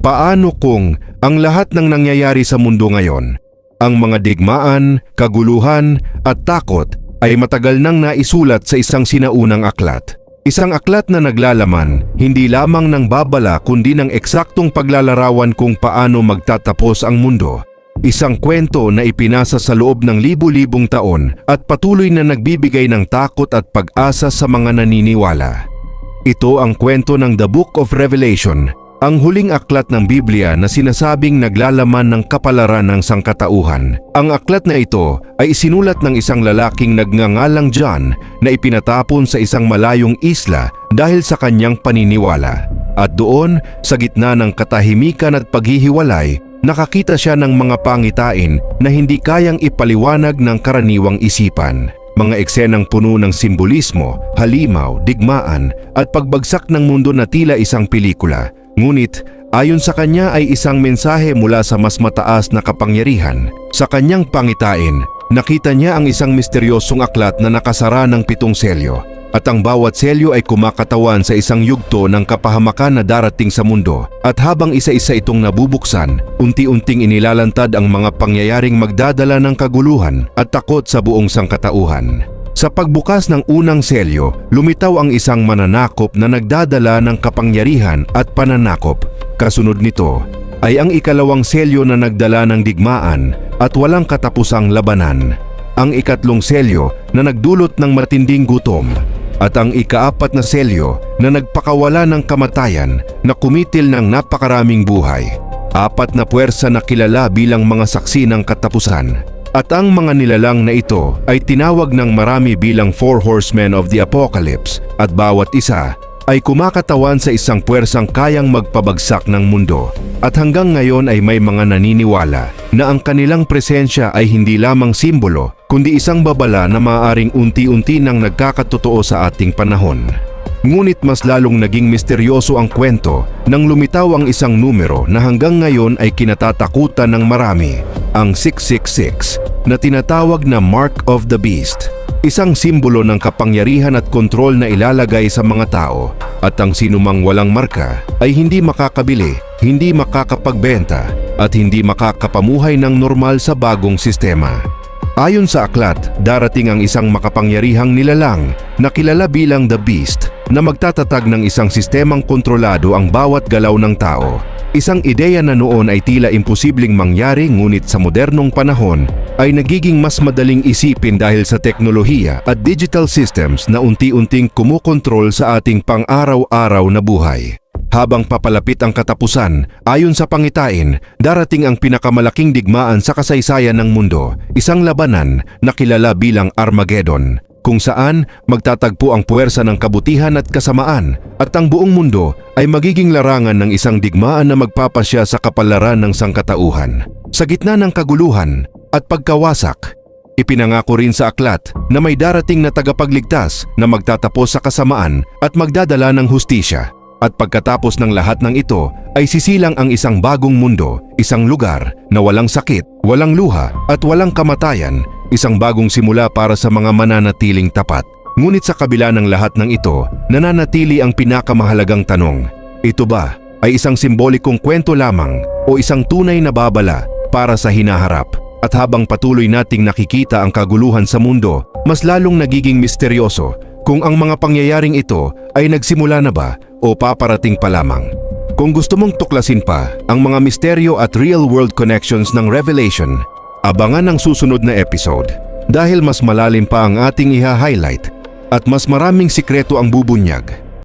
Paano kung ang lahat ng nangyayari sa mundo ngayon, ang mga digmaan, kaguluhan at takot ay matagal nang naisulat sa isang sinaunang aklat? Isang aklat na naglalaman hindi lamang ng babala kundi ng eksaktong paglalarawan kung paano magtatapos ang mundo. Isang kwento na ipinasa sa loob ng libu-libong taon at patuloy na nagbibigay ng takot at pag-asa sa mga naniniwala. Ito ang kwento ng The Book of Revelation, ang huling aklat ng Biblia na sinasabing naglalaman ng kapalaran ng sangkatauhan. Ang aklat na ito ay isinulat ng isang lalaking nagngangalang John na ipinatapon sa isang malayong isla dahil sa kanyang paniniwala. At doon, sa gitna ng katahimikan at paghihiwalay, nakakita siya ng mga pangitain na hindi kayang ipaliwanag ng karaniwang isipan. Mga eksenang puno ng simbolismo, halimaw, digmaan at pagbagsak ng mundo na tila isang pelikula. Ngunit ayon sa kanya ay isang mensahe mula sa mas mataas na kapangyarihan. Sa kanyang pangitain, nakita niya ang isang misteryosong aklat na nakasara ng 7 selyo. At ang bawat selyo ay kumakatawan sa isang yugto ng kapahamakan na darating sa mundo. At habang isa-isa itong nabubuksan, unti-unting inilalantad ang mga pangyayaring magdadala ng kaguluhan at takot sa buong sangkatauhan. Sa pagbukas ng unang selyo, lumitaw ang isang mananakop na nagdadala ng kapangyarihan at pananakop. Kasunod nito ay ang ikalawang selyo na nagdala ng digmaan at walang katapusang labanan. Ang ikatlong selyo na nagdulot ng matinding gutom. At ang ikaapat na selyo na nagpakawala ng kamatayan na kumitil ng napakaraming buhay. 4 na puwersa na kilala bilang mga saksi ng katapusan. At ang mga nilalang na ito ay tinawag ng marami bilang 4 Horsemen of the Apocalypse at bawat isa ay kumakatawan sa isang puwersang kayang magpabagsak ng mundo. At hanggang ngayon ay may mga naniniwala na ang kanilang presensya ay hindi lamang simbolo kundi isang babala na maaaring unti-unti nang nagkakatotoo sa ating panahon. Ngunit mas lalong naging misteryoso ang kwento nang lumitaw ang isang numero na hanggang ngayon ay kinatatakutan ng marami, ang 666 na tinatawag na Mark of the Beast. Isang simbolo ng kapangyarihan at kontrol na ilalagay sa mga tao at ang sinumang walang marka ay hindi makakabili, hindi makakapagbenta at hindi makakapamuhay ng normal sa bagong sistema. Ayon sa aklat, darating ang isang makapangyarihang nilalang na kilala bilang The Beast na magtatatag ng isang sistemang kontrolado ang bawat galaw ng tao. Isang ideya na noon ay tila imposibleng mangyari ngunit sa modernong panahon ay nagiging mas madaling isipin dahil sa teknolohiya at digital systems na unti-unting kumukontrol sa ating pang-araw-araw na buhay. Habang papalapit ang katapusan, ayon sa pangitain, darating ang pinakamalaking digmaan sa kasaysayan ng mundo, isang labanan na kilala bilang Armageddon, kung saan magtatagpo ang puwersa ng kabutihan at kasamaan at ang buong mundo ay magiging larangan ng isang digmaan na magpapasya sa kapalaran ng sangkatauhan. Sa gitna ng kaguluhan at pagkawasak, ipinangako rin sa aklat na may darating na tagapagligtas na magtatapos sa kasamaan at magdadala ng hustisya. At pagkatapos ng lahat ng ito ay sisilang ang isang bagong mundo, isang lugar na walang sakit, walang luha at walang kamatayan, isang bagong simula para sa mga mananatiling tapat. Ngunit sa kabila ng lahat ng ito, nananatili ang pinakamahalagang tanong. Ito ba ay isang simbolikong kwento lamang o isang tunay na babala para sa hinaharap? At habang patuloy nating nakikita ang kaguluhan sa mundo, mas lalong nagiging misteryoso kung ang mga pangyayaring ito ay nagsimula na ba o paparating pa lamang. Kung gusto mong tuklasin pa ang mga misteryo at real-world connections ng Revelation, abangan ang susunod na episode dahil mas malalim pa ang ating iha-highlight at mas maraming sikreto ang bubunyag.